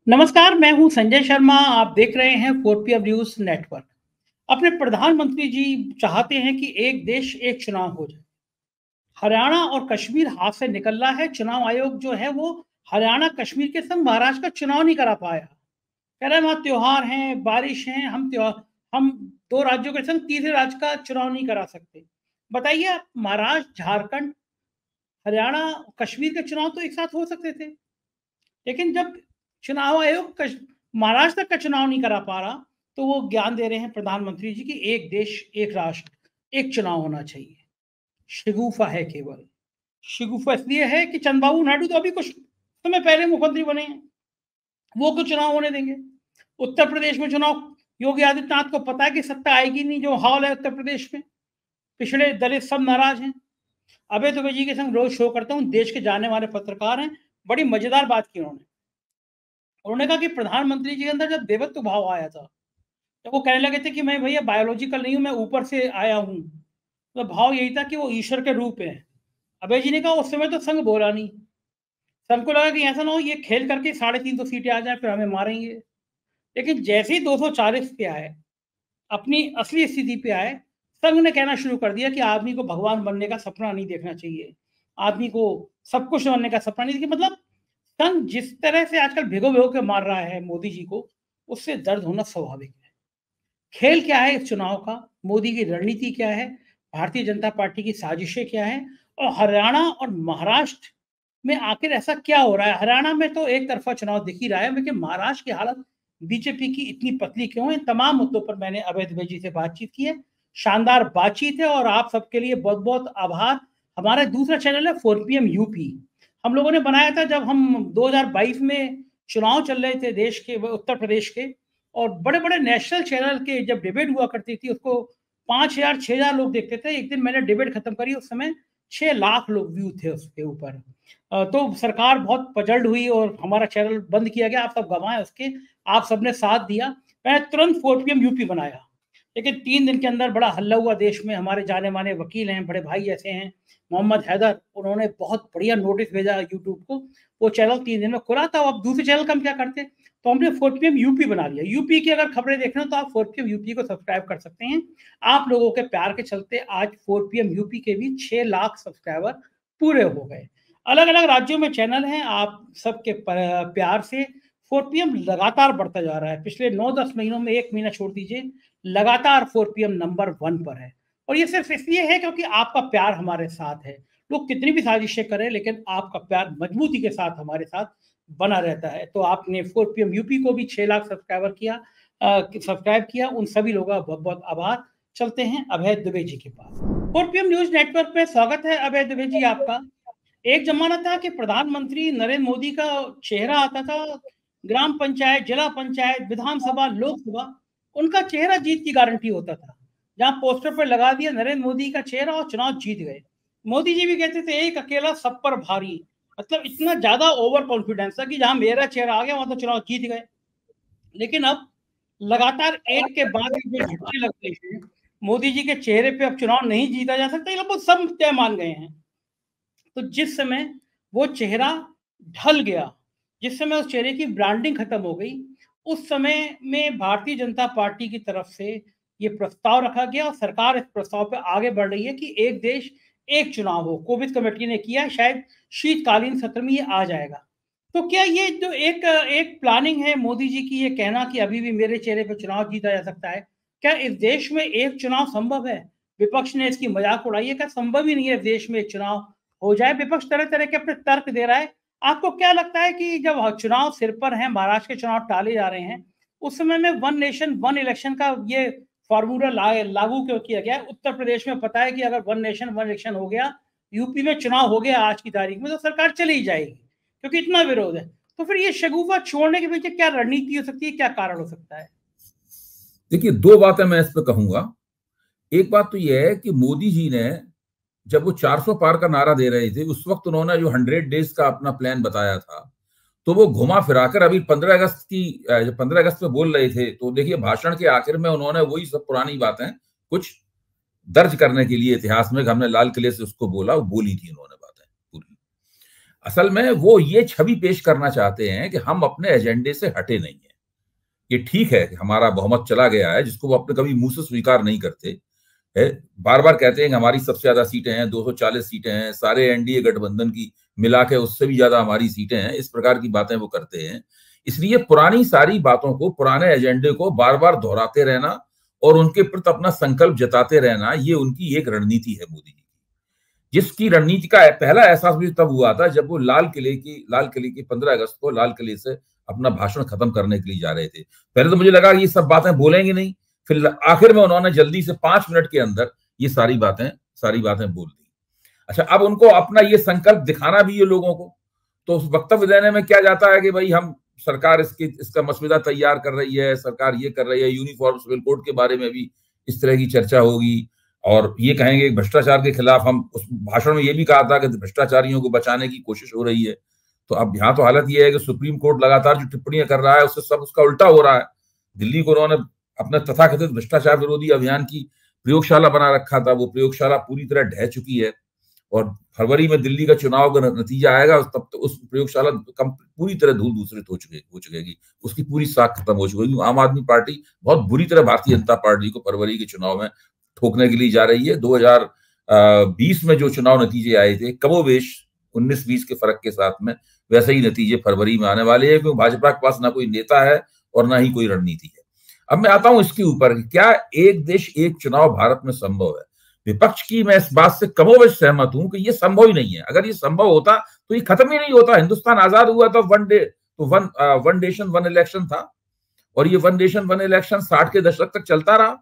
नमस्कार, मैं हूं संजय शर्मा। आप देख रहे हैं 4PM न्यूज नेटवर्क। अपने प्रधानमंत्री जी चाहते हैं कि एक देश एक चुनाव हो जाए। हरियाणा और कश्मीर हाथ से निकल रहा है। चुनाव आयोग जो है वो हरियाणा कश्मीर के संग महाराष्ट्र का चुनाव नहीं करा पाया। कह रहे हैं वहाँ त्योहार हैं, बारिश है, हम दो राज्यों के संग तीसरे राज्य का चुनाव नहीं करा सकते। बताइए आप, महाराष्ट्र, झारखंड, हरियाणा, कश्मीर के चुनाव तो एक साथ हो सकते थे। लेकिन जब चुनाव आयोग महाराष्ट्र तक का चुनाव नहीं करा पा रहा, तो वो ज्ञान दे रहे हैं प्रधानमंत्री जी की एक देश एक राष्ट्र एक चुनाव होना चाहिए। शिगुफा है केवल। शिगुफा इसलिए है कि चंद्रबाबू नायडू तो अभी कुछ समय पहले मुख्यमंत्री बने हैं, वो क्यों चुनाव होने देंगे। उत्तर प्रदेश में चुनाव, योगी आदित्यनाथ को पता है कि सत्ता आएगी नहीं। जो हाल है उत्तर प्रदेश में, पिछड़े दलित सब नाराज हैं। अभय दुबे जी के संग रोज शो करता हूँ, देश के जाने वाले पत्रकार हैं। बड़ी मजेदार बात की उन्होंने कहा कि प्रधानमंत्री जी के अंदर जब देवत्व भाव आया था, तो वो कहने लगे थे कि मैं भैया बायोलॉजिकल नहीं हूं, मैं ऊपर से आया हूं। तो भाव यही था कि वो ईश्वर के रूप है। अभय जी ने कहा उस समय तो संघ बोला नहीं। संघ को लगा कि ऐसा ना हो ये खेल करके 350 सीटें आ जाए फिर हमें मारेंगे। लेकिन जैसे ही 240 पे आए, अपनी असली स्थिति पे आए, संघ ने कहना शुरू कर दिया कि आदमी को भगवान बनने का सपना नहीं देखना चाहिए, आदमी को सब कुछ बनने का सपना नहीं देखिए। मतलब संघ जिस तरह से आजकल भिगो भिगो के मार रहा है मोदी जी को, उससे दर्द होना स्वाभाविक है। खेल क्या है इस चुनाव का, मोदी की रणनीति क्या है, भारतीय जनता पार्टी की साजिशें क्या है, और हरियाणा और महाराष्ट्र में आखिर ऐसा क्या हो रहा है। हरियाणा में तो एक तरफा चुनाव दिख ही रहा है, लेकिन महाराष्ट्र की हालत बीजेपी की इतनी पतली क्यों है। इन तमाम मुद्दों पर मैंने अभय दुबे जी से बातचीत की है। शानदार बातचीत है और आप सबके लिए बहुत बहुत आभार। हमारा दूसरा चैनल है 4PM यूपी। हम लोगों ने बनाया था जब हम 2022 में चुनाव चल रहे थे देश के, उत्तर प्रदेश के, और बड़े बड़े नेशनल चैनल के जब डिबेट हुआ करती थी उसको 5,000 6,000 लोग देखते थे। एक दिन मैंने डिबेट खत्म करी, उस समय 6 लाख लोग व्यू थे उसके ऊपर। तो सरकार बहुत पजल्ड हुई और हमारा चैनल बंद किया गया। आप सब गवाए उसके, आप सबने साथ दिया। मैंने तुरंत 4PM यूपी बनाया, लेकिन 3 दिन के अंदर बड़ा हल्ला हुआ देश में। हमारे जाने माने वकील हैं, बड़े भाई जैसे हैं मोहम्मद हैदर, उन्होंने बहुत बढ़िया नोटिस भेजा यूट्यूब को। वो चैनल 3 दिन में खुला था। अब दूसरे चैनल का हम क्या करते, तो हमने 4PM यूपी बना लिया। यूपी की अगर खबरें देखना तो आप 4PM यूपी को सब्सक्राइब कर सकते हैं। आप लोगों के प्यार के चलते आज 4PM यूपी के भी 6 लाख सब्सक्राइबर पूरे हो गए। अलग अलग राज्यों में चैनल हैं, आप सबके प्यार से 4PM लगातार बढ़ता जा रहा है। पिछले 9-10 महीनों में, एक महीना छोड़ दीजिए, लगातार 4PM नंबर 1 पर है। और ये सिर्फ इसलिए है क्योंकि आपका प्यार हमारे साथ है। लोग कितनी भी साजिशें करें, लेकिन आपका प्यार मजबूती के साथ हमारे साथ बना रहता है। तो आपने 4PM यूपी को भी 6 लाख सब्सक्राइब किया, उन सभी लोगों का बहुत बहुत आभार। चलते हैं अभय दुबे जी के पास। 4PM न्यूज नेटवर्क पे स्वागत है अभय दुबे जी आपका। एक जमाना था कि प्रधानमंत्री नरेंद्र मोदी का चेहरा आता था, ग्राम पंचायत, जिला पंचायत, विधानसभा, लोकसभा, उनका चेहरा जीत की गारंटी होता था। जहां पोस्टर पर लगा दिया नरेंद्र मोदी का चेहरा और चुनाव जीत गए। मोदी जी भी कहते थे एक अकेला सब पर भारी। मतलब इतना ज्यादा ओवर कॉन्फिडेंस था कि जहां मेरा चेहरा आ गया वहां तो चुनाव जीत गए। लेकिन अब लगातार एक के बाद एक जो झटके लग रहे हैं मोदी जी के चेहरे पे, अब चुनाव नहीं जीता जा सकता, ये लगभग सब तय मान गए हैं। तो जिस समय वो चेहरा ढल गया, जिस समय उस चेहरे की ब्रांडिंग खत्म हो गई, उस समय में भारतीय जनता पार्टी की तरफ से ये प्रस्ताव रखा गया और सरकार इस प्रस्ताव पे आगे बढ़ रही है कि एक देश एक चुनाव हो। कोविड कमेटी ने किया, शायद शीतकालीन सत्र में ये आ जाएगा। तो क्या ये जो एक एक प्लानिंग है मोदी जी की, ये कहना कि अभी भी मेरे चेहरे पर चुनाव जीता जा सकता है, क्या इस देश में एक चुनाव संभव है? विपक्ष ने इसकी मजाक उड़ाई है, क्या संभव ही नहीं है देश में एक चुनाव हो जाए? विपक्ष तरह तरह के अपने तर्क दे रहा है। आपको क्या लगता है कि जब चुनाव सिर पर है, महाराष्ट्र के चुनाव टाले जा रहे हैं, उस समय में वन नेशन वन इलेक्शन का ये फॉर्मूला लागू क्यों किया गया है? उत्तर प्रदेश में पता है कि अगर वन नेशन वन इलेक्शन हो गया, यूपी में चुनाव हो गया आज की तारीख में, तो सरकार चली ही जाएगी क्योंकि इतना विरोध है। तो फिर ये शगुफा छोड़ने के पीछे क्या रणनीति हो सकती है, क्या कारण हो सकता है? देखिए, दो बातें मैं इस पर कहूंगा। एक बात तो यह है कि मोदी जी ने जब वो 400 पार का नारा दे रहे थे, उस वक्त उन्होंने जो 100 डेज का अपना प्लान बताया था, तो वो घुमा फिराकर अभी 15 अगस्त में बोल रहे थे। तो देखिए, भाषण के आखिर में उन्होंने वही सब पुरानी बातें कुछ दर्ज करने के लिए इतिहास में, हमने लाल किले से उसको बोला, वो बोली थी उन्होंने बातें पूरी। असल में वो ये छवि पेश करना चाहते हैं कि हम अपने एजेंडे से हटे नहीं है। ये ठीक है कि हमारा बहुमत चला गया है, जिसको वो अपने कभी मुंह से स्वीकार नहीं करते है। बार बार कहते हैं कि हमारी सबसे ज्यादा सीटें हैं, 240 सीटें हैं, सारे एनडीए गठबंधन की मिला के उससे भी ज्यादा हमारी सीटें हैं, इस प्रकार की बातें वो करते हैं। इसलिए पुरानी सारी बातों को, पुराने एजेंडे को बार बार दोहराते रहना और उनके प्रति अपना संकल्प जताते रहना, ये उनकी एक रणनीति है मोदी जी, जिसकी रणनीति का पहला एहसास भी तब हुआ था जब वो लाल किले की 15 अगस्त को लाल किले से अपना भाषण खत्म करने के लिए जा रहे थे। पहले तो मुझे लगा कि ये सब बातें बोलेंगे नहीं, फिर आखिर में उन्होंने जल्दी से 5 मिनट के अंदर ये सारी बातें बोल दी। अच्छा, अब उनको अपना ये संकल्प दिखाना भी है लोगों को, तो उस वक्तव्य देने में क्या जाता है कि भाई हम सरकार इसका मसौदा तैयार कर रही है, सरकार ये कर रही है, यूनिफॉर्म सिविल कोड के बारे में भी इस तरह की चर्चा होगी, और ये कहेंगे भ्रष्टाचार के खिलाफ, हम उस भाषण में ये भी कहा था कि भ्रष्टाचारियों को बचाने की कोशिश हो रही है। तो अब यहाँ तो हालत ये है कि सुप्रीम कोर्ट लगातार जो टिप्पणियां कर रहा है उससे सब उसका उल्टा हो रहा है। दिल्ली को उन्होंने अपने तथाकथित भ्रष्टाचार विरोधी अभियान की प्रयोगशाला बना रखा था, वो प्रयोगशाला पूरी तरह ढह चुकी है, और फरवरी में दिल्ली का चुनाव का नतीजा आएगा तब तो उस प्रयोगशाला पूरी तरह धूल धूसरित हो चुकेगी, उसकी पूरी साख खत्म हो चुकेगी। आम आदमी पार्टी बहुत बुरी तरह भारतीय जनता पार्टी को फरवरी के चुनाव में ठोकने के लिए जा रही है। 2020 में जो चुनाव नतीजे आए थे कमोबेश 19-20 के फर्क के साथ में, वैसे ही नतीजे फरवरी में आने वाले हैं, क्योंकि भाजपा के पास ना कोई नेता है और ना ही कोई रणनीति है। अब मैं आता हूं इसके ऊपर, क्या एक देश एक चुनाव भारत में संभव है? विपक्ष की मैं इस बात से कमोबेश सहमत हूं कि ये संभव ही नहीं है। अगर ये संभव होता तो ये खत्म ही नहीं होता। हिंदुस्तान आजाद हुआ था वन नेशन वन इलेक्शन था, और ये वन नेशन वन इलेक्शन 60 के दशक तक चलता रहा।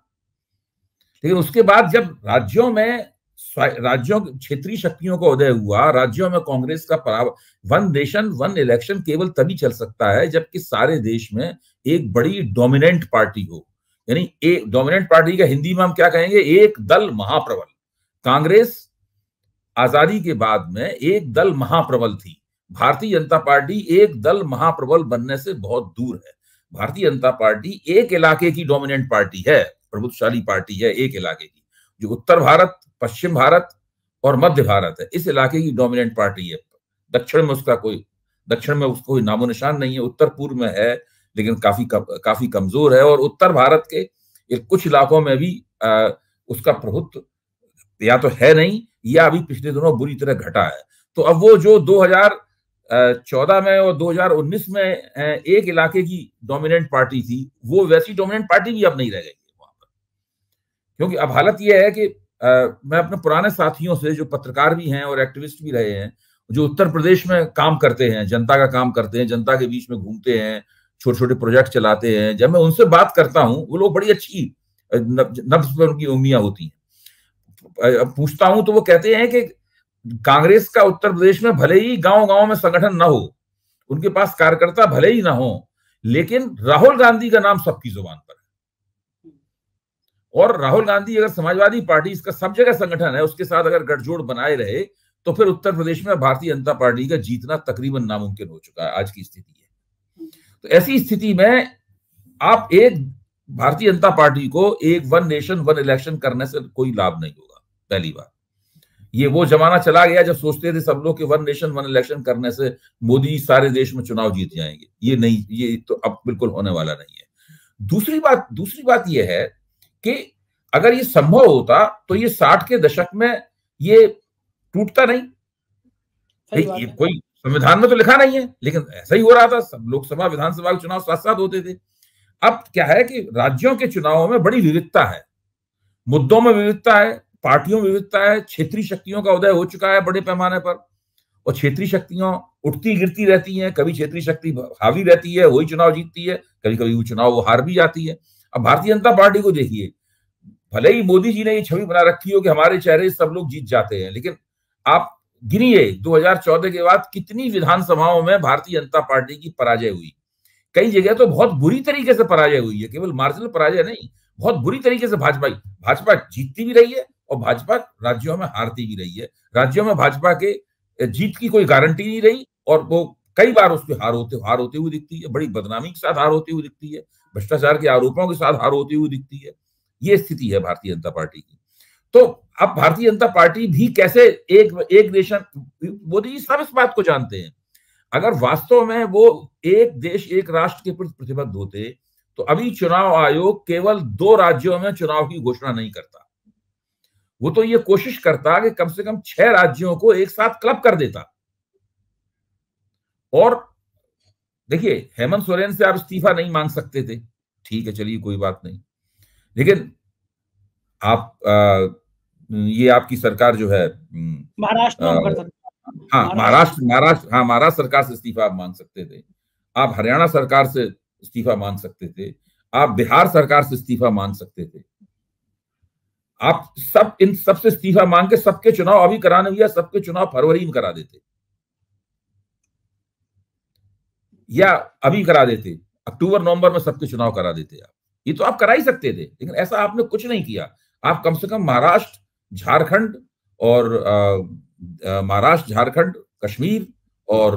लेकिन उसके बाद जब राज्यों क्षेत्रीय शक्तियों का उदय हुआ, राज्यों में कांग्रेस का पराभव, वन नेशन वन इलेक्शन केवल तभी चल सकता है जबकि सारे देश में एक बड़ी डोमिनेंट पार्टी हो। यानी एक डोमिनेंट पार्टी का हिंदी में हम क्या कहेंगे? एक दल महाप्रबल। कांग्रेस आजादी के बाद में एक दल महाप्रबल थी। भारतीय जनता पार्टी एक दल महाप्रबल बनने से बहुत दूर है। भारतीय जनता पार्टी एक इलाके की डोमिनेंट पार्टी है, प्रभुत्वशाली पार्टी है एक इलाके की, जो उत्तर भारत, पश्चिम भारत और मध्य भारत है, इस इलाके की डोमिनेंट पार्टी है। दक्षिण में उसका कोई नामो निशान नहीं है। उत्तर पूर्व में है लेकिन काफी कमजोर है, और उत्तर भारत के कुछ इलाकों में भी उसका प्रभुत्व या तो है नहीं या अभी पिछले दिनों बुरी तरह घटा है। तो अब वो जो 2014 में और 2019 में एक इलाके की डोमिनेंट पार्टी थी, वो वैसी डोमिनेंट पार्टी भी अब नहीं रह गई वहां पर। क्योंकि अब हालत यह है कि मैं अपने पुराने साथियों से, जो पत्रकार भी हैं और एक्टिविस्ट भी रहे हैं, जो उत्तर प्रदेश में काम करते हैं, जनता का काम करते हैं, जनता के बीच में घूमते हैं, छोटे छोटे प्रोजेक्ट चलाते हैं, जब मैं उनसे बात करता हूं, वो लोग बड़ी अच्छी नब्ज पर उनकी उंगलियां होती हैं। पूछता हूं तो वो कहते हैं कि कांग्रेस का उत्तर प्रदेश में भले ही गांव गांव में संगठन ना हो, उनके पास कार्यकर्ता भले ही ना हो, लेकिन राहुल गांधी का नाम सबकी जुबान पर है। और राहुल गांधी अगर समाजवादी पार्टी, इसका सब जगह संगठन है, उसके साथ अगर गठजोड़ बनाए रहे तो फिर उत्तर प्रदेश में भारतीय जनता पार्टी का जीतना तकरीबन नामुमकिन हो चुका है। आज की स्थिति है। तो ऐसी स्थिति में आप एक भारतीय जनता पार्टी को एक वन नेशन वन इलेक्शन करने से कोई लाभ नहीं होगा। पहली बात, ये वो जमाना चला गया जब सोचते थे सब लोग कि वन नेशन वन इलेक्शन करने से मोदी सारे देश में चुनाव जीत जाएंगे। ये नहीं, ये तो अब बिल्कुल होने वाला नहीं है। दूसरी बात यह है कि अगर ये संभव होता तो ये 60 के दशक में ये टूटता नहीं। ये कोई संविधान में तो लिखा नहीं है, लेकिन ऐसा ही हो रहा था। सब लोकसभा विधानसभा के चुनाव साथ साथ होते थे। अब क्या है कि राज्यों के चुनावों में बड़ी विविधता है, मुद्दों में विविधता है, पार्टियों में विविधता है, क्षेत्रीय शक्तियों का उदय हो चुका है बड़े पैमाने पर, और क्षेत्रीय शक्तियां उठती गिरती रहती हैं। कभी क्षेत्रीय शक्ति हावी रहती है, वही चुनाव जीतती है, कभी कभी वो चुनाव वो हार भी जाती है। अब भारतीय जनता पार्टी को देखिए, भले ही मोदी जी ने ये छवि बना रखी हो कि हमारे चेहरे सब लोग जीत जाते हैं, लेकिन आप गिनिए 2014 के बाद कितनी विधानसभाओं में भारतीय जनता पार्टी की पराजय हुई। कई जगह तो बहुत बुरी तरीके से पराजय हुई है, केवल मार्जिनल पराजय नहीं, बहुत बुरी तरीके से भाजपा जीतती भी रही है और भाजपा राज्यों में हारती भी रही है। राज्यों में भाजपा के जीत की कोई गारंटी नहीं रही, और वो कई बार उसकी हार होते हुए दिखती है, बड़ी बदनामी के साथ हार होती हुई दिखती है, भ्रष्टाचार के आरोपों के साथ हार होती हुई दिखती है। ये स्थिति है भारतीय जनता पार्टी की। तो अब भारतीय जनता पार्टी भी कैसे एक नेशन, मोदी जी सब इस बात को जानते हैं। अगर वास्तव में वो एक देश एक राष्ट्र के प्रति प्रतिबद्ध होते तो अभी चुनाव आयोग केवल 2 राज्यों में चुनाव की घोषणा नहीं करता, वो तो ये कोशिश करता कि कम से कम 6 राज्यों को एक साथ क्लब कर देता। और देखिए, हेमंत सोरेन से आप इस्तीफा नहीं मांग सकते थे, ठीक है, चलिए कोई बात नहीं, लेकिन आप ये आपकी सरकार जो है महाराष्ट्र में कर सकते, हाँ महाराष्ट्र सरकार से इस्तीफा आप मांग सकते थे, आप हरियाणा सरकार से इस्तीफा मांग सकते थे, आप बिहार सरकार से इस्तीफा मांग सकते थे, आप सब इन सबसे इस्तीफा मांग के सबके चुनाव अभी कराने हुआ, सबके चुनाव फरवरी में करा देते या अभी करा देते, अक्टूबर नवंबर में सबके चुनाव करा देते आप, ये तो आप करा ही सकते थे, लेकिन ऐसा आपने कुछ नहीं किया। आप कम से कम महाराष्ट्र, झारखंड और महाराष्ट्र, झारखंड, कश्मीर और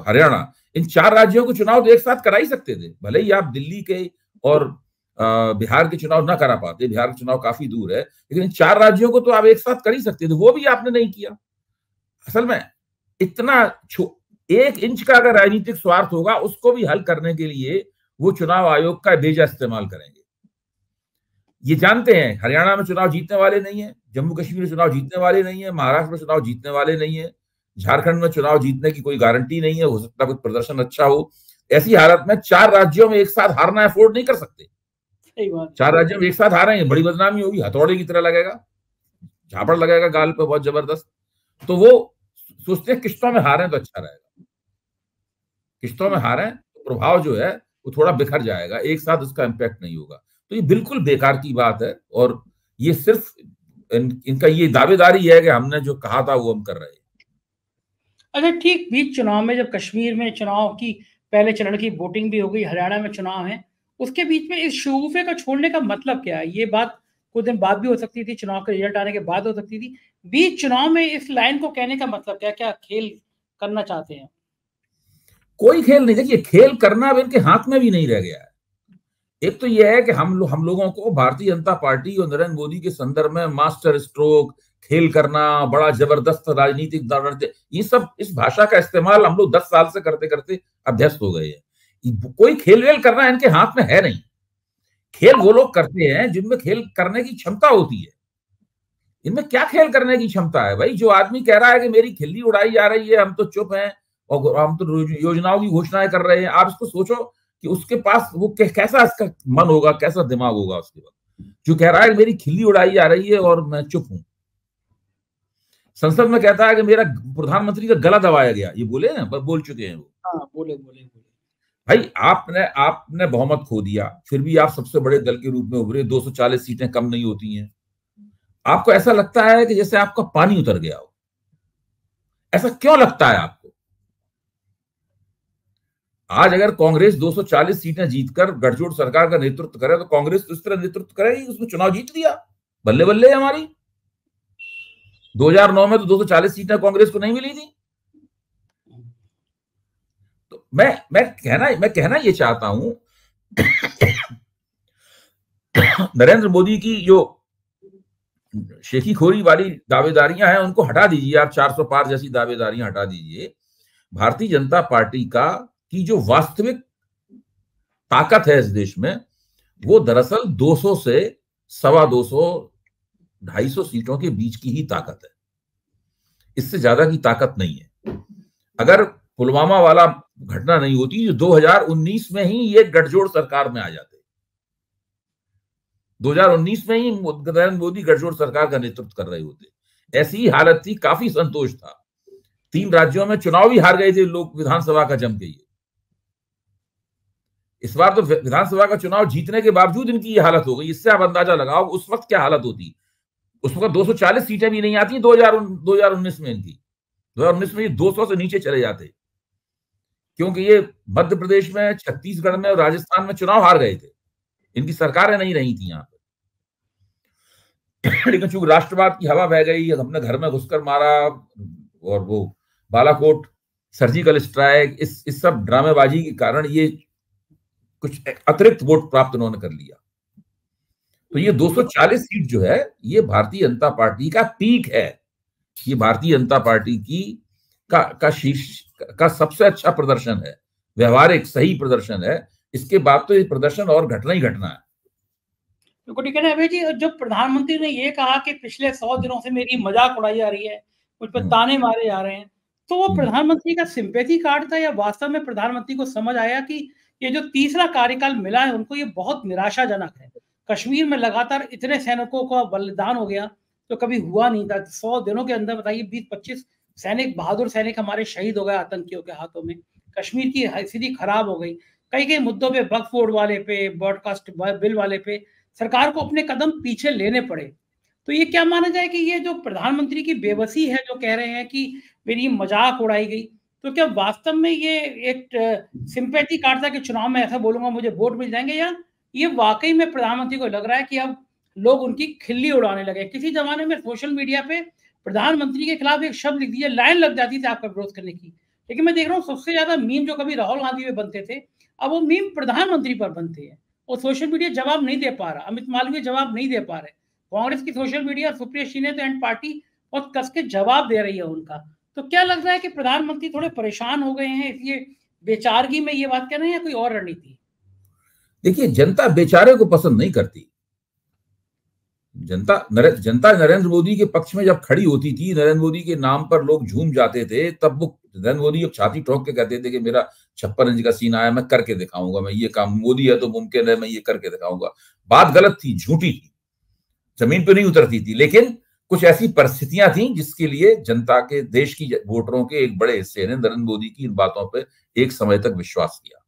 हरियाणा, इन 4 राज्यों के चुनाव तो एक साथ करा ही सकते थे। भले ही आप दिल्ली के और बिहार के चुनाव ना करा पाते, बिहार का चुनाव काफी दूर है, लेकिन इन 4 राज्यों को तो आप एक साथ कर ही सकते थे, वो भी आपने नहीं किया। असल में इतना 1 इंच का अगर राजनीतिक स्वार्थ होगा, उसको भी हल करने के लिए वो चुनाव आयोग का बेजा इस्तेमाल करेंगे। ये जानते हैं हरियाणा में चुनाव जीतने वाले नहीं है, जम्मू कश्मीर में चुनाव जीतने वाले नहीं है, महाराष्ट्र में चुनाव जीतने वाले नहीं है, झारखंड में चुनाव जीतने की कोई गारंटी नहीं है, हो सकता है कुछ प्रदर्शन अच्छा हो। ऐसी हालत में 4 राज्यों में एक साथ हारना अफोर्ड नहीं कर सकते। 4 राज्यों में एक साथ हारेंगे, बड़ी बदनामी होगी, हथौड़े की तरह लगेगा, झापड़ लगेगा गाल पे बहुत जबरदस्त। तो वो सोचते हैं किश्तों में हारें तो अच्छा रहेगा, किश्तों में हारें तो प्रभाव जो है वो थोड़ा बिखर जाएगा, एक साथ उसका इम्पैक्ट नहीं होगा। तो ये बिल्कुल बेकार की बात है, और ये सिर्फ इनका ये दावेदारी है कि हमने जो कहा था वो हम कर रहे हैं। अच्छा, ठीक बीच चुनाव में जब कश्मीर में चुनाव की पहले चरण की वोटिंग भी हो गई, हरियाणा में चुनाव है, उसके बीच में इस शगुफे का छोड़ने का मतलब क्या है? ये बात कुछ दिन बाद भी हो सकती थी, चुनाव का रिजल्ट आने के बाद हो सकती थी, बीच चुनाव में इस लाइन को कहने का मतलब क्या? क्या खेल करना चाहते हैं? कोई खेल नहीं, देखिए खेल करना अब इनके हाथ में भी नहीं रह गया है। एक तो यह है कि हम लोगों को भारतीय जनता पार्टी और नरेंद्र मोदी के संदर्भ में मास्टर स्ट्रोक, खेल करना, बड़ा जबरदस्त राजनीतिक दावड़, ये सब इस भाषा का इस्तेमाल हम लोग 10 साल से करते करते अभ्यस्त हो गए हैं। कोई खेल वेल करना इनके हाथ में है नहीं। खेल वो लोग करते हैं जिनमें खेल करने की क्षमता होती है। इनमें क्या खेल करने की क्षमता है भाई? जो आदमी कह रहा है कि मेरी खिल्ली उड़ाई जा रही है, हम तो चुप हैं और हम तो योजनाओं की घोषणाएं कर रहे हैं, आप इसको सोचो कि उसके पास वो कैसा इसका मन होगा, कैसा दिमाग होगा उसके बाद, जो कह रहा है कि मेरी खिल्ली उड़ाई जा रही है और मैं चुप हूं। संसद में कहता है कि मेरा प्रधानमंत्री का गला दबाया गया, ये बोले हैं, बोल चुके हैं वो। हाँ, बोले बोले बोले भाई आपने बहुमत खो दिया, फिर भी आप सबसे बड़े दल के रूप में उभरे, 240 सीटें कम नहीं होती हैं। आपको ऐसा लगता है कि जैसे आपका पानी उतर गया हो। ऐसा क्यों लगता है आपको? आज अगर कांग्रेस 240 सीटें जीतकर गठजोड़ सरकार का नेतृत्व करे तो कांग्रेस तो इस तरह नेतृत्व करेगी, उसने चुनाव जीत लिया, बल्ले बल्ले हमारी। 2009 में तो 240 सीटें कांग्रेस को नहीं मिली थी। तो मैं कहना ये चाहता हूं नरेंद्र मोदी की जो शेखी खोरी वाली दावेदारियां हैं उनको हटा दीजिए, आप 400 पार जैसी दावेदारियां हटा दीजिए। भारतीय जनता पार्टी की जो वास्तविक ताकत है इस देश में, वो दरअसल 200 से 250, 250 सीटों के बीच की ही ताकत है, इससे ज्यादा की ताकत नहीं है। अगर पुलवामा वाला घटना नहीं होती, 2019 में ही ये गठजोड़ सरकार में आ जाते, 2019 में ही नरेंद्र मोदी गठजोड़ सरकार का नेतृत्व कर रहे होते। ऐसी ही हालत थी, काफी संतोष था। 3 राज्यों में चुनाव भी हार गए थे लोग विधानसभा का जम के। इस बार तो विधानसभा का चुनाव जीतने के बावजूद इनकी ये हालत हो गई। इससे आप अंदाजा लगाओ उस वक्त क्या हालत होती। उस वक्त 240 सीटें भी नहीं आती 2019 में इनकी। 2019 में ये 200 से नीचे चले जाते, क्योंकि ये मध्य प्रदेश में, छत्तीसगढ़ में और राजस्थान में चुनाव हार गए थे, इनकी सरकारें नहीं रही थी यहां पर। लेकिन चूंकि राष्ट्रवाद की हवा बह गई, हमने घर में घुसकर मारा और वो बालाकोट सर्जिकल स्ट्राइक, इस सब ड्रामेबाजी के कारण ये कुछ अतिरिक्त वोट प्राप्त उन्होंने कर लिया। तो ये 240 सीट जो है ये भारतीय जनता पार्टी का पीक है, ये भारतीय जनता पार्टी की का शीर्ष का सबसे अच्छा प्रदर्शन है, व्यवहारिक सही प्रदर्शन है। इसके बाद तो ये प्रदर्शन और घटना ही घटना है। तो ठीक है ना अभय जी, जब प्रधानमंत्री ने ये कहा कि पिछले 100 दिनों से मेरी मजाक उड़ाई जा रही है, मुझ पर ताने मारे जा रहे हैं, तो वो प्रधानमंत्री का सिंपैथी कार्ड था या वास्तव में प्रधानमंत्री को समझ आया कि ये जो तीसरा कार्यकाल मिला है उनको ये बहुत निराशाजनक है। कश्मीर में लगातार इतने सैनिकों का बलिदान हो गया तो कभी हुआ नहीं था। 100 दिनों के अंदर बताइए 20-25 सैनिक, बहादुर सैनिक हमारे शहीद हो गए आतंकियों के हाथों में। कश्मीर की स्थिति खराब हो गई। कई मुद्दों पे, वक्फ बोर्ड वाले पे, ब्रॉडकास्ट बिल वाले पे सरकार को अपने कदम पीछे लेने पड़े। तो ये क्या माना जाए कि ये जो प्रधानमंत्री की बेबसी है, जो कह रहे हैं कि मेरी मजाक उड़ाई गई, तो क्या वास्तव में ये एक सिंपैथी कार्ड था कि चुनाव में ऐसा बोलूंगा मुझे वोट मिल जाएंगे, या ये वाकई में प्रधानमंत्री को लग रहा है कि अब लोग उनकी खिल्ली उड़ाने लगे? किसी जमाने में सोशल मीडिया पे प्रधानमंत्री के खिलाफ एक शब्द लिख दीजिए, लाइन लग जाती थी आपका विरोध करने की। लेकिन मैं देख रहा हूँ सबसे ज्यादा मीम जो कभी राहुल गांधी पे बनते थे, अब वो मीम प्रधानमंत्री पर बनते हैं और सोशल मीडिया जवाब नहीं दे पा रहा। अमित मालवीय जवाब नहीं दे पा रहे। कांग्रेस की सोशल मीडिया, सुप्रिया श्रीने तो एंड पार्टी बहुत कस के जवाब दे रही है उनका। तो क्या लग रहा है कि प्रधानमंत्री थोड़े परेशान हो गए हैं, इसलिए बेचारगी में ये बात कह रहे हैं, या कोई और रणनीति? देखिए, जनता बेचारे को पसंद नहीं करती। जनता नरेंद्र मोदी के पक्ष में जब खड़ी होती थी, नरेंद्र मोदी के नाम पर लोग झूम जाते थे, तब वो नरेंद्र मोदी अब छाती ठोक के कहते थे कि मेरा 56 इंच का सीना आया, मैं करके दिखाऊंगा, मैं ये काम, मोदी है तो मुमकिन है, मैं ये करके दिखाऊंगा। बात गलत थी, झूठी थी, जमीन पे नहीं उतरती थी। लेकिन कुछ ऐसी परिस्थितियां थी जिसके लिए जनता के, देश की वोटरों के एक बड़े हिस्से ने नरेंद्र मोदी की इन बातों पर एक समय तक विश्वास किया।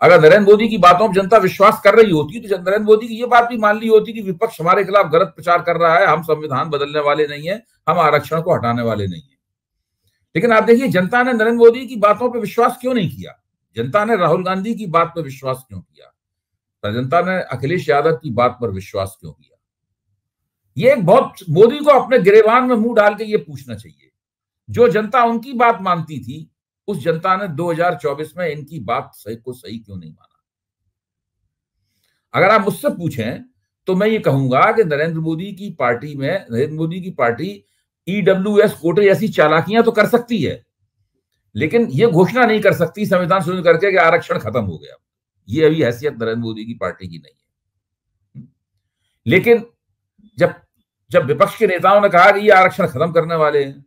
अगर नरेंद्र मोदी की बातों पर जनता विश्वास कर रही होती तो नरेंद्र मोदी की ये बात भी मान ली होती कि विपक्ष हमारे खिलाफ गलत प्रचार कर रहा है, हम संविधान बदलने वाले नहीं है, हम आरक्षण को हटाने वाले नहीं है। लेकिन आप देखिए, जनता ने नरेंद्र मोदी की बातों पर विश्वास क्यों नहीं किया? जनता ने राहुल गांधी की बात पर विश्वास क्यों किया? जनता ने अखिलेश यादव की बात पर विश्वास क्यों किया? ये एक बहुत, मोदी को अपने गिरेबान में मुंह डाल के ये पूछना चाहिए। जो जनता उनकी बात मानती थी, उस जनता ने 2024 में इनकी बात सही क्यों नहीं माना? अगर आप मुझसे पूछें तो मैं ये कहूंगा कि नरेंद्र मोदी की पार्टी ईडब्ल्यूएस कोटे जैसी चालाकियां तो कर सकती है, लेकिन ये घोषणा नहीं कर सकती संविधान शुरू करके कि आरक्षण खत्म हो गया। ये अभी हैसियत नरेंद्र मोदी की पार्टी की नहीं है। लेकिन जब विपक्ष के नेताओं ने कहा कि ये आरक्षण खत्म करने वाले हैं,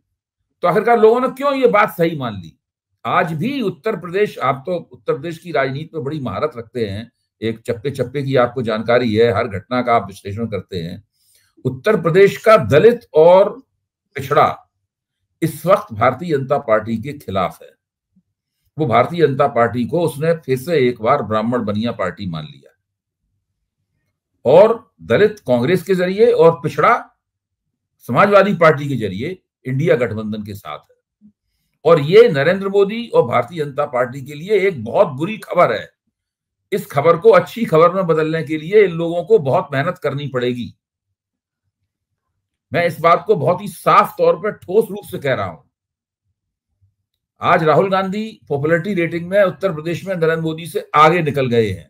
तो आखिरकार लोगों ने क्यों ये बात सही मान ली? आज भी उत्तर प्रदेश, आप तो उत्तर प्रदेश की राजनीति में बड़ी महारत रखते हैं, एक चप्पे चप्पे की आपको जानकारी है, हर घटना का आप विश्लेषण करते हैं। उत्तर प्रदेश का दलित और पिछड़ा इस वक्त भारतीय जनता पार्टी के खिलाफ है। वो भारतीय जनता पार्टी को उसने फिर से एक बार ब्राह्मण बनिया पार्टी मान लिया, और दलित कांग्रेस के जरिए और पिछड़ा समाजवादी पार्टी के जरिए इंडिया गठबंधन के साथ है। और ये नरेंद्र मोदी और भारतीय जनता पार्टी के लिए एक बहुत बुरी खबर है। इस खबर को अच्छी खबर में बदलने के लिए इन लोगों को बहुत मेहनत करनी पड़ेगी। मैं इस बात को बहुत ही साफ तौर पर ठोस रूप से कह रहा हूं। आज राहुल गांधी पॉपुलैरिटी रेटिंग में उत्तर प्रदेश में नरेंद्र मोदी से आगे निकल गए हैं,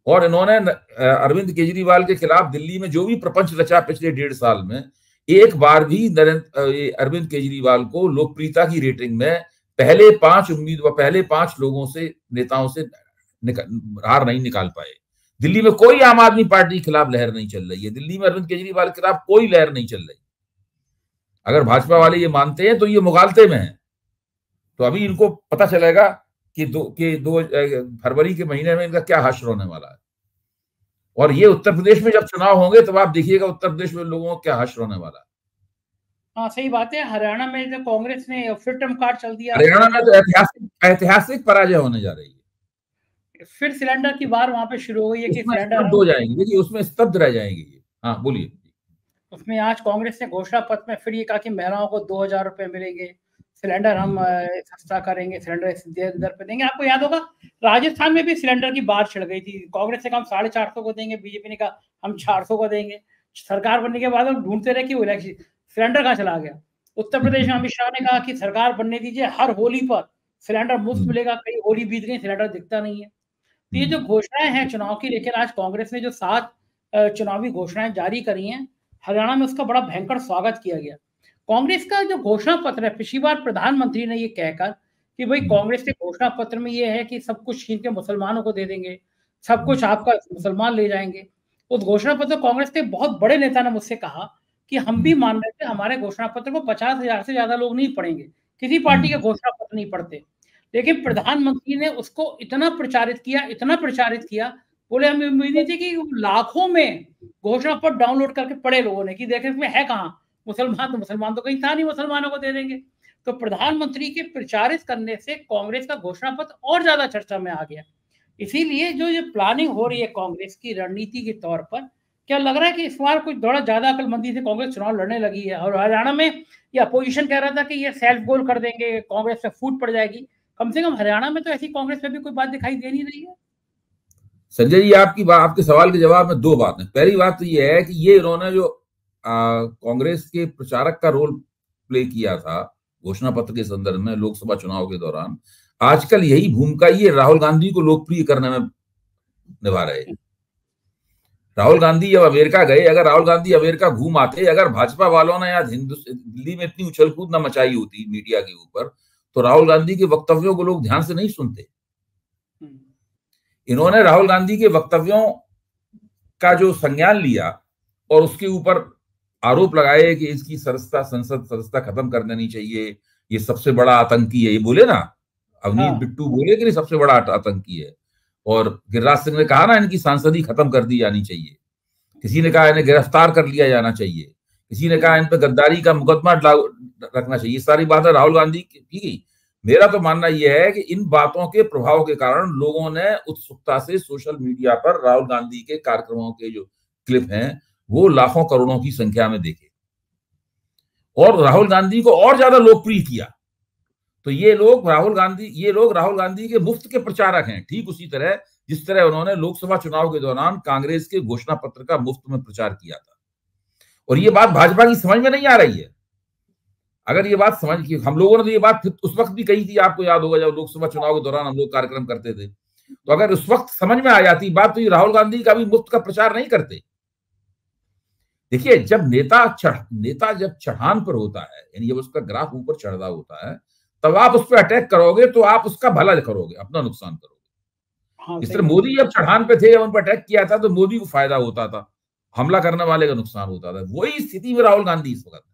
और इन्होंने अरविंद केजरीवाल के खिलाफ दिल्ली में जो भी प्रपंच रचा पिछले 1.5 साल में, एक बार भी अरविंद केजरीवाल को लोकप्रियता की रेटिंग में पहले 5 लोगों से, नेताओं से हार नहीं निकाल पाए। दिल्ली में कोई आम आदमी पार्टी के खिलाफ लहर नहीं चल रही है, दिल्ली में अरविंद केजरीवाल के खिलाफ कोई लहर नहीं चल रही। अगर भाजपा वाले ये मानते हैं तो ये मुगालते में है। तो अभी इनको पता चलेगा कि 2 फरवरी के महीने में इनका क्या हश्र होने वाला है। और ये उत्तर प्रदेश में जब चुनाव होंगे तब आप देखिएगा उत्तर प्रदेश में लोगों को क्या हश्र होने वाला है। हाँ, सही बात है। हरियाणा में तो कांग्रेस ने फिर टर्म कार्ड चल दिया। हरियाणा में तो ऐतिहासिक पराजय होने जा रही है। फिर सिलेंडर की बार वहां पे शुरू हो गई है कि सिलेंडर हो जाएंगे, देखिए उसमें स्तब्ध रह जाएंगे। हाँ बोलिए। उसमें आज कांग्रेस ने घोषणा पत्र में फिर ये कहा कि महिलाओं को 2,000 रुपए मिलेंगे, सिलेंडर हम सस्ता करेंगे, सिलेंडर इस दर पे देंगे। आपको याद होगा राजस्थान में भी सिलेंडर की बात छिड़ गई थी। कांग्रेस ने कहा हम 450 को देंगे, बीजेपी ने कहा हम 400 को देंगे। सरकार बनने के बाद हम ढूंढते रहे कि वो इलेक्शन सिलेंडर कहाँ चला गया। उत्तर प्रदेश में अमित शाह ने कहा कि सरकार बनने दीजिए, हर होली पर सिलेंडर मुफ्त मिलेगा। कई होली बीत गई, सिलेंडर दिखता नहीं है। तो ये जो घोषणाएं हैं चुनाव की, लेकिन आज कांग्रेस ने जो 7 चुनावी घोषणाएं जारी करी हैं, हरियाणा में उसका बड़ा भयंकर स्वागत किया गया। कांग्रेस का जो घोषणा पत्र है, पिछली बार प्रधानमंत्री ने ये कहकर कि भाई कांग्रेस के घोषणा पत्र में ये है कि सब कुछ छीन के मुसलमानों को दे देंगे, सब कुछ आपका मुसलमान ले जाएंगे। उस घोषणा पत्र कांग्रेस के बहुत बड़े नेता ने मुझसे कहा कि हम भी मान रहे थे हमारे घोषणा पत्र को 50,000 से ज्यादा लोग नहीं पढ़ेंगे, किसी पार्टी के घोषणा पत्र नहीं पढ़ते। लेकिन प्रधानमंत्री ने उसको इतना प्रचारित किया, बोले हमें उम्मीद नहीं थी कि लाखों में घोषणा पत्र डाउनलोड करके पढ़े लोगों ने कि देखे इसमें है कहाँ, मुसलमान तो कहीं था नहीं, मुसलमानों को दे देंगे। तो प्रधानमंत्री के प्रचारित करने से कांग्रेस का घोषणा पत्र और ज्यादा चर्चा में आ गया। इसीलिए जो ये प्लानिंग हो रही है कांग्रेस की रणनीति के तौर पर, क्या लग रहा है कि इस बार कुछ थोड़ा ज्यादा अकलमंदी से कांग्रेस चुनाव लड़ने लगी है? और हरियाणा में ये अपोजिशन कह रहा था कि ये सेल्फ गोल कर देंगे, कांग्रेस पे फूट पड़ जाएगी। कम से कम हरियाणा में तो ऐसी कांग्रेस पे भी कोई बात दिखाई दे नहीं रही है। संजय जी, आपके सवाल के जवाब में 2 बातें। पहली बात तो ये है कि ये इन्होंने जो कांग्रेस के प्रचारक का रोल प्ले किया था घोषणा पत्र के संदर्भ में लोकसभा चुनाव के दौरान, आजकल यही भूमिका ये राहुल गांधी को लोकप्रिय करने में निभा रहे हैं। राहुल गांधी जब अमेरिका गए, अगर राहुल गांधी अमेरिका घूम आते, अगर भाजपा वालों ने या दिल्ली में इतनी उछल कूद न मचाई होती मीडिया के ऊपर, तो राहुल गांधी के वक्तव्यों को लोग ध्यान से नहीं सुनते। इन्होंने राहुल गांधी के वक्तव्यों का जो संज्ञान लिया और उसके ऊपर आरोप लगाए कि इसकी संसद सदस्यता खत्म कर देनी चाहिए, ये सबसे बड़ा आतंकी है, ये बोले ना, अवनीश बिट्टू बोले कि सबसे बड़ा आतंकी है। और गिरिराज सिंह ने कहा ना इनकी सांसदी खत्म कर दी जानी चाहिए, किसी ने कहा इन्हें गिरफ्तार कर लिया जाना चाहिए, किसी ने कहा इन पर गद्दारी का मुकदमा रखना चाहिए। ये सारी बातें राहुल गांधी की गई। मेरा तो मानना यह है कि इन बातों के प्रभाव के कारण लोगों ने उत्सुकता से सोशल मीडिया पर राहुल गांधी के कार्यक्रमों के जो क्लिप हैं वो लाखों करोड़ों की संख्या में देखे और राहुल गांधी को और ज्यादा लोकप्रिय किया। तो ये लोग राहुल गांधी के मुफ्त के प्रचारक हैं, ठीक उसी तरह जिस तरह उन्होंने लोकसभा चुनाव के दौरान कांग्रेस के घोषणा पत्र का मुफ्त में प्रचार किया था। और ये बात भाजपा की समझ में नहीं आ रही है। अगर ये बात समझ की, हम लोगों ने तो ये बात उस वक्त भी कही थी, आपको याद होगा जब लोकसभा चुनाव के दौरान हम लोग कार्यक्रम करते थे, तो अगर उस वक्त समझ में आ जाती बात तो ये राहुल गांधी का भी मुफ्त का प्रचार नहीं करते। देखिए, जब नेता जब चढ़ान पर होता है, यानी जब उसका ग्राफ ऊपर चढ़ रहा होता है, तब आप उस पर अटैक करोगे तो आप उसका भला करोगे, अपना नुकसान करोगे। इस तरह मोदी जब चढ़ान पे थे, उन पर अटैक किया था तो मोदी को फायदा होता था, हमला करने वाले का नुकसान होता था। वही स्थिति में राहुल गांधी इस वक्त,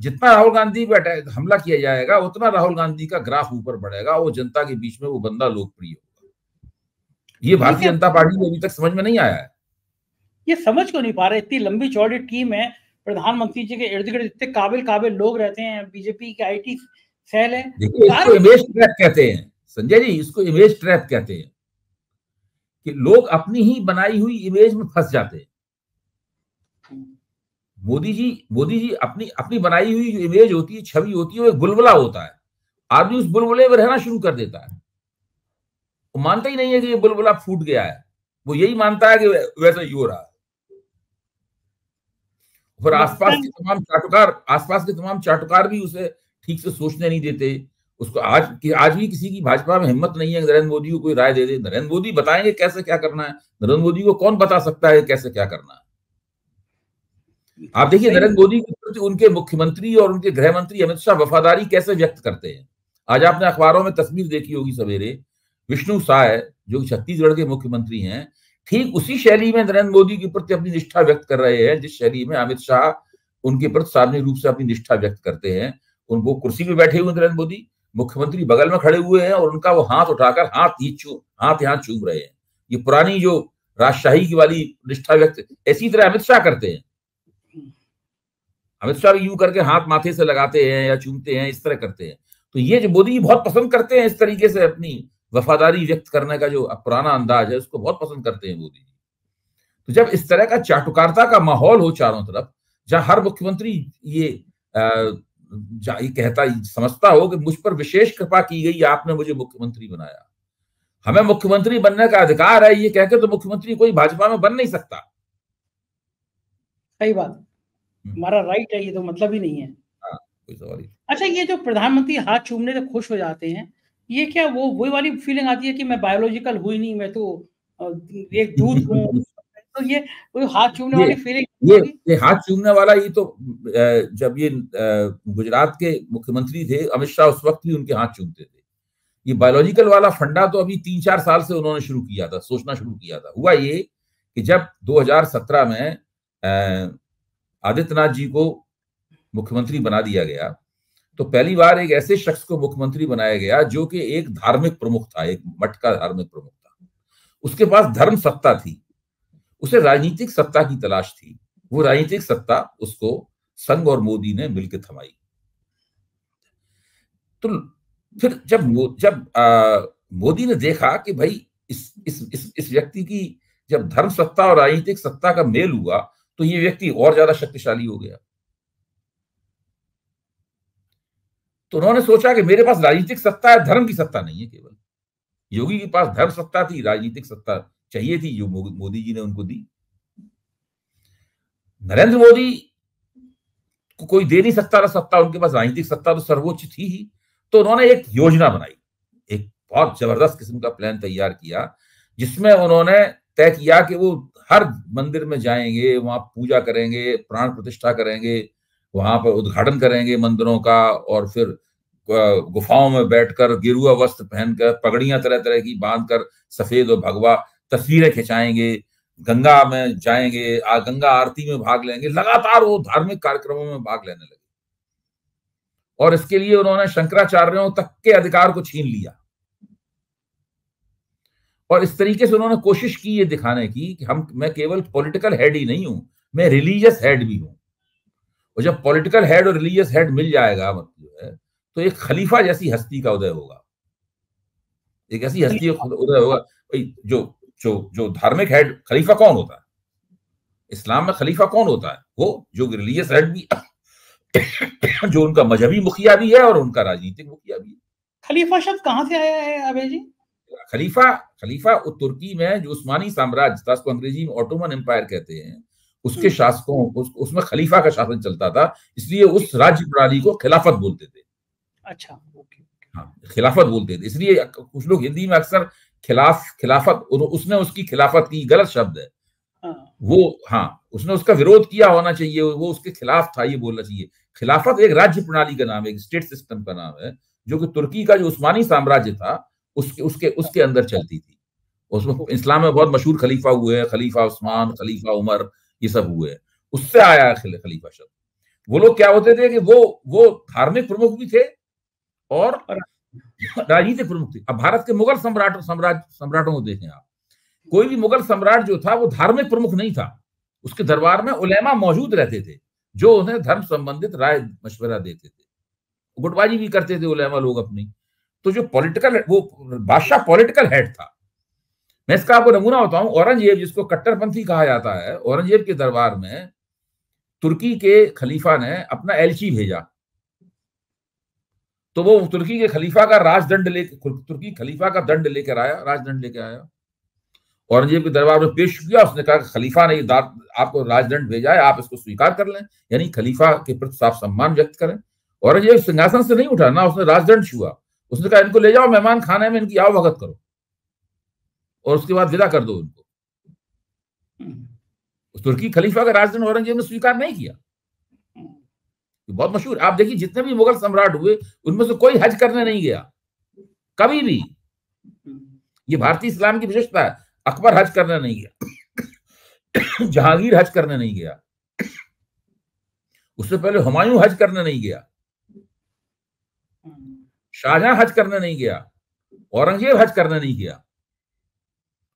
जितना राहुल गांधी पे हमला किया जाएगा उतना राहुल गांधी का ग्राफ ऊपर बढ़ेगा, वो जनता के बीच में वो बंदा लोकप्रिय होगा। ये भारतीय जनता पार्टी को अभी तक समझ में नहीं आया है। ये समझ क्यों नहीं पा रहे? इतनी लंबी चौड़ी टीम है, प्रधानमंत्री जी के इर्द गिर्द इतने काबिल लोग रहते हैं, बीजेपी की IT सेल है। देखिए, इसको इमेज ट्रैप कहते हैं संजय जी, इसको इमेज ट्रैप कहते हैं कि लोग अपनी ही बनाई हुई इमेज में फंस जाते हैं। मोदी जी अपनी बनाई हुई जो इमेज होती है, छवि होती है, वो एक बुलबुला होता है। आदमी उस बुलबुले में रहना शुरू कर देता है, वो मानता ही नहीं है कि ये बुलबुला फूट गया है, वो यही मानता है कि वैसा ही हो रहा है। और आसपास के तमाम चाटुकार भी उसे ठीक से सोचने नहीं देते। उसको आज भी किसी की भाजपा में हिम्मत नहीं है नरेंद्र मोदी को कोई राय दे दे। नरेंद्र मोदी बताएंगे कैसे क्या करना है, नरेंद्र मोदी को कौन बता सकता है कैसे क्या करना है। आप देखिए नरेंद्र मोदी के प्रति उनके मुख्यमंत्री और उनके गृह मंत्री अमित शाह वफादारी कैसे व्यक्त करते हैं। आज आपने अखबारों में तस्वीर देखी होगी सवेरे, विष्णु साय जो छत्तीसगढ़ के मुख्यमंत्री हैं, ठीक उसी शैली में नरेंद्र मोदी के प्रति अपनी निष्ठा व्यक्त कर रहे हैं जिस शैली में अमित शाह उनके प्रति सार्वजनिक रूप से अपनी निष्ठा व्यक्त करते हैं। उनको कुर्सी पे बैठे हुए नरेंद्र मोदी, मुख्यमंत्री बगल में खड़े हुए हैं और उनका वो हाथ उठाकर हाथ यहाँ चूम रहे हैं। ये पुरानी जो राजशाही की वाली निष्ठा व्यक्त इसी तरह अमित शाह करते हैं। अमित शाह भी यूं करके हाथ माथे से लगाते हैं या चूमते हैं, इस तरह करते हैं। तो ये जो मोदी बहुत पसंद करते हैं इस तरीके से अपनी वफादारी व्यक्त करने का जो पुराना अंदाज है उसको बहुत पसंद करते हैं मोदी जी। तो जब इस तरह का चाटुकारिता का माहौल हो चारों तरफ, जहां हर मुख्यमंत्री ये कहता समझता हो कि मुझ पर विशेष कृपा की गई, आपने मुझे मुख्यमंत्री बनाया, हमें मुख्यमंत्री बनने का अधिकार है, ये कहकर तो मुख्यमंत्री कोई भाजपा में बन नहीं सकता। सही बात, हमारा राइट है, ये तो मतलब ही नहीं है। हाँ, कोई सवाल ही। अच्छा, ये जो प्रधानमंत्री हाथ चूमने से खुश हो जाते हैं, ये क्या वो वही वाली फीलिंग आती है कि मैं बायोलॉजिकल हुई नहीं, मैं तो एक दूध हूँ। तो ये वो हाथ चूमने ये वाली फीलिंग ये होगी। ये हाथ चूमने वाला, ये तो जब ये गुजरात के मुख्यमंत्री थे अमित शाह, उस वक्त भी उनके हाथ चूमते थे। ये बायोलॉजिकल वाला फंडा तो अभी 3-4 साल से उन्होंने शुरू किया था, सोचना शुरू किया था। हुआ ये कि जब 2017 में आदित्यनाथ जी को मुख्यमंत्री बना दिया गया, तो पहली बार एक ऐसे शख्स को मुख्यमंत्री बनाया गया जो कि एक धार्मिक प्रमुख था, एक मठ का धार्मिक प्रमुख था। उसके पास धर्म सत्ता थी, उसे राजनीतिक सत्ता की तलाश थी। वो राजनीतिक सत्ता उसको संघ और मोदी ने मिलकर थमाई। तो फिर जब मोदी ने देखा कि भाई इस व्यक्ति की जब धर्म सत्ता और राजनीतिक सत्ता का मेल हुआ, तो ये व्यक्ति और ज्यादा शक्तिशाली हो गया। तो उन्होंने सोचा कि मेरे पास राजनीतिक सत्ता है, धर्म की सत्ता नहीं है केवल। योगी के पास धर्म सत्ता थी, राजनीतिक सत्ता चाहिए थी, जो मोदी जी ने उनको दी। नरेंद्र मोदी को कोई दे नहीं सकता था सत्ता, उनके पास राजनीतिक सत्ता तो सर्वोच्च थी ही। तो उन्होंने एक योजना बनाई, एक बहुत जबरदस्त किस्म का प्लान तैयार किया, जिसमें उन्होंने तय किया कि वो हर मंदिर में जाएंगे, वहां पूजा करेंगे, प्राण प्रतिष्ठा करेंगे, वहां पर उद्घाटन करेंगे मंदिरों का, और फिर गुफाओं में बैठकर गेरुआ वस्त्र पहनकर, पगड़ियां तरह तरह की बांधकर, सफेद और भगवा, तस्वीरें खिंचाएंगे, गंगा में जाएंगे, गंगा आरती में भाग लेंगे। लगातार वो धार्मिक कार्यक्रमों में भाग लेने लगे, और इसके लिए उन्होंने शंकराचार्यों तक के अधिकार को छीन लिया। और इस तरीके से उन्होंने कोशिश की ये दिखाने की कि मैं केवल पॉलिटिकल हेड ही नहीं हूं, मैं रिलीजियस हेड भी हूं। और जब पॉलिटिकल हेड और रिलीजियस हेड मिल जाएगा, मतलब है, तो एक खलीफा जैसी हस्ती का उदय होगा, एक ऐसी हस्ती उदय होगा। जो जो जो धार्मिक हेड, खलीफा कौन होता है इस्लाम में? खलीफा कौन होता है? वो जो रिलीजियस हेड भी, जो उनका मजहबी मुखिया भी है और उनका राजनीतिक मुखिया भी है। खलीफा शब्द कहां से आया है अभय जी? खलीफा तुर्की में जो उस्मानी साम्राज्य था, उसको अंग्रेजी में ऑटोमन एम्पायर कहते हैं, उसके शासकों उसमें खलीफा का शासन चलता था, इसलिए उस राज्य प्रणाली को खिलाफत बोलते थे। अच्छा, ओके। हाँ, खिलाफत बोलते थे, इसलिए कुछ लोग हिंदी में अक्सर खिलाफत, उसने उसकी खिलाफत की, गलत शब्द है वो। हाँ, उसने उसका विरोध किया होना चाहिए, वो उसके खिलाफ था, ये बोलना चाहिए। खिलाफत एक राज्य प्रणाली का नाम है, एक स्टेट सिस्टम का नाम है, जो कि तुर्की का जो उस्मानी साम्राज्य था उसके अंदर चलती थी। उसमें इस्लाम में बहुत मशहूर खलीफा हुए हैं, खलीफा उस्मान, खलीफा उमर, ये सब हुए हैं, उससे आया है खलीफा शब्द। वो लोग क्या होते थे कि वो धार्मिक प्रमुख भी थे और राजनीतिक प्रमुख थे। अब भारत के मुगल सम्राटों को देखें आप, कोई भी मुगल सम्राट जो था वो धार्मिक प्रमुख नहीं था, उसके दरबार में उलेमा मौजूद रहते थे जो उन्हें धर्म संबंधित राय मशवरा देते थे, गुटबाजी भी करते थे उलेमा लोग अपनी। तो जो पॉलिटिकल, वो बादशाह पॉलिटिकल हेड था। मैं इसका आपको नमूना बताऊं, औरंगजेब जिसको कट्टरपंथी कहा जाता है, औरंगजेब के दरबार में तुर्की के खलीफा ने अपना एलची भेजा, तो वो तुर्की के खलीफा का तुर्की खलीफा का दंड लेकर आया, राजदंड लेकर आया, औरंगजेब के दरबार में पेश किया। उसने कहा खलीफा ने आपको राजदंड भेजा है, आप इसको स्वीकार कर लें, यानी खलीफा के प्रति साफ सम्मान व्यक्त करें। औरंगजेब सिंहासन से नहीं उठा, ना उसने राजदंड छुआ, उसने कहा इनको ले जाओ मेहमान खाने में, इनकी आओ भगत करो और उसके बाद विदा कर दो इनको। तुर्की खलीफा का राजदंड औरंगजेब ने स्वीकार नहीं किया। बहुत मशहूर, आप देखिए जितने भी मुगल सम्राट हुए उनमें से कोई हज करने नहीं गया कभी भी। ये भारतीय इस्लाम की विशेषता है। अकबर हज करने नहीं गया, जहांगीर हज करने नहीं गया, उससे पहले हुमायूं हज करने नहीं गया, शाहजहां हज करने नहीं गया, औरंगजेब हज करने नहीं गया,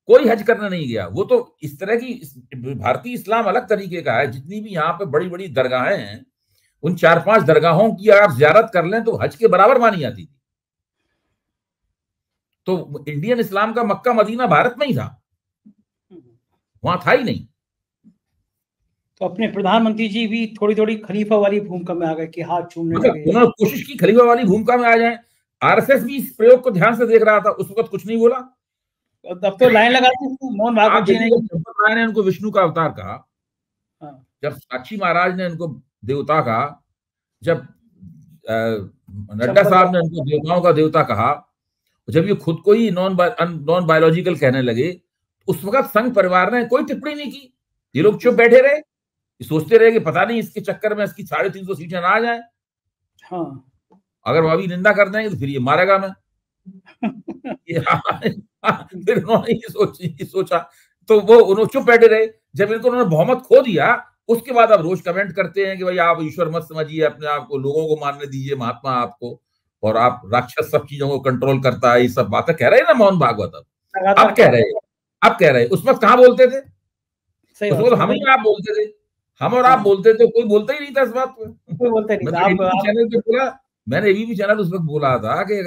कोई हज करने नहीं गया। वो तो इस तरह की, भारतीय इस्लाम अलग तरीके का है। जितनी भी यहाँ पे बड़ी बड़ी दरगाहें हैं, उन 4-5 दरगाहों की अगर आप जियारत कर लें तो हज के बराबर मानी जाती थी। तो इंडियन इस्लाम का मक्का मदीना भारत में ही था, वहां था ही नहीं। तो अपने प्रधानमंत्री जी भी थोड़ी थोड़ी खलीफा वाली भूमिका में आ गए कि हाथ चूमने लगे। उन्होंने कोशिश की खलीफा वाली भूमिका में आ जाए। आरएसएस भी इस प्रयोग को ध्यान से देख रहा था, उस वक्त कुछ नहीं बोला। तब तो लाइन लगा दी मोहन भागवत जी ने। राय ने उनको विष्णु का अवतार कहा, जब साक्षी महाराज ने उनको देवता कहा, जब नड्डा साहब ने उनको देवताओं का देवता कहा, जब ये खुद को ही नॉन बायोलॉजिकल कहने लगे, उस वक्त संघ परिवार ने कोई टिप्पणी नहीं की। ये लोग चुप बैठे रहे, सोचते रहे कि पता नहीं इसके चक्कर में इसकी 350 सीटें ना आ जाए। हाँ। अगर वो अभी निंदा कर देंगे तो फिर ये मारेगा मैं। फिर उन्होंने ये सोचा, तो वो उन्होंने चुप बैठे रहे। जब इनको उन्होंने बहुमत खो दिया, उसके बाद अब रोज कमेंट करते हैं कि भाई आप ईश्वर मत समझिए अपने आप को, लोगों को मानने दीजिए महात्मा आपको, और आप राक्षस सब चीजों को कंट्रोल करता है, ये सब बातें कह रहे हैं ना मोहन भागवत। अब कह रहे हैं, उस वक्त कहाँ बोलते थे? उस वक्त हम ही आप बोलते थे, हम और आप बोलते थे, कोई बोलता ही नहीं था इस बात पे। कोई बोलता नहीं था। चैनल पे बोला, मैंने एबीपी चैनल उस वक्त बोला था कि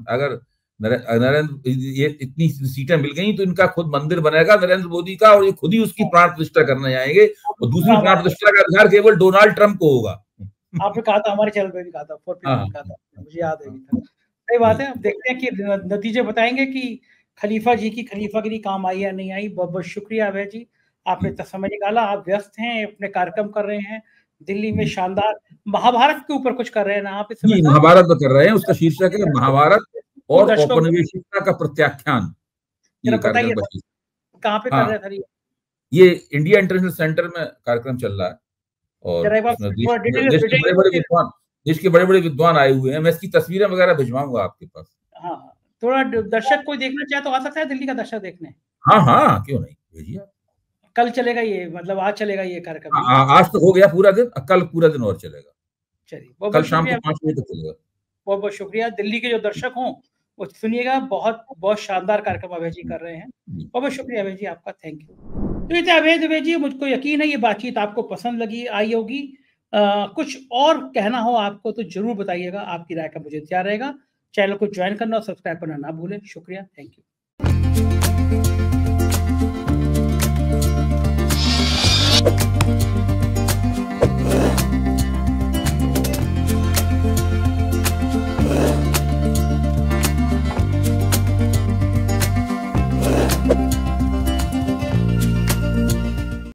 अगर नरेंद्र ये इतनी सीटें मिल गई तो इनका खुद मंदिर बनेगा नरेंद्र मोदी का, और ये खुद ही उसकी प्राण प्रतिष्ठा करने जाएंगे, और दूसरी प्राण प्रतिष्ठा का अधिकार केवल डोनाल्ड ट्रंप को होगा। आपने कहा था, हमारे चैनल पे भी कहा था, कहा था, मुझे याद है। सही बात है। अब देखते हैं कि नतीजे बताएंगे कि खलीफा जी की खलीफागिरी काम आई या नहीं आई। बहुत बहुत शुक्रिया अभय जी, आपने समय निकाला। आप व्यस्त हैं, अपने कार्यक्रम कर रहे हैं दिल्ली में, शानदार महाभारत के ऊपर कुछ कर रहे हैं ना आप? इसमें महाभारत कर रहे हैं, उसका शीर्षक है महाभारत और औपनिवेशिकता का प्रत्याख्यान। बताइए कहाँ पे कर रहे थे? ये इंडिया इंटरनेशनल सेंटर में कार्यक्रम चल रहा है, और देश के बड़े बड़े विद्वान आए हुए हैं। मैं इसकी तस्वीरें वगैरह भिजवाऊंगा आपके पास। हाँ, थोड़ा दर्शक कोई देखना चाहे तो आ सकता है दिल्ली का दर्शक देखने। हाँ, क्यों नहीं, भेजिए। कल चलेगा ये, मतलब आज चलेगा ये कार्यक्रम? आज तो हो गया पूरा दिन, कल पूरा दिन और चलेगा। चलिए, कल शाम को 5 बजे तक चलेगा। बहुत बहुत शुक्रिया। दिल्ली के जो दर्शक हों वो सुनिएगा, बहुत बहुत शानदार कार्यक्रम अभय जी कर रहे हैं। बहुत बहुत शुक्रिया अभय जी आपका, थैंक यू। तो ये अभय द्विवेदी जी, मुझको यकीन है ये बातचीत आपको पसंद लगी आई होगी। कुछ और कहना हो आपको तो जरूर बताइएगा, आपकी राय का मुझे इंतजार रहेगा। चैनल को ज्वाइन करना और सब्सक्राइब करना ना भूलें। शुक्रिया, थैंक यू।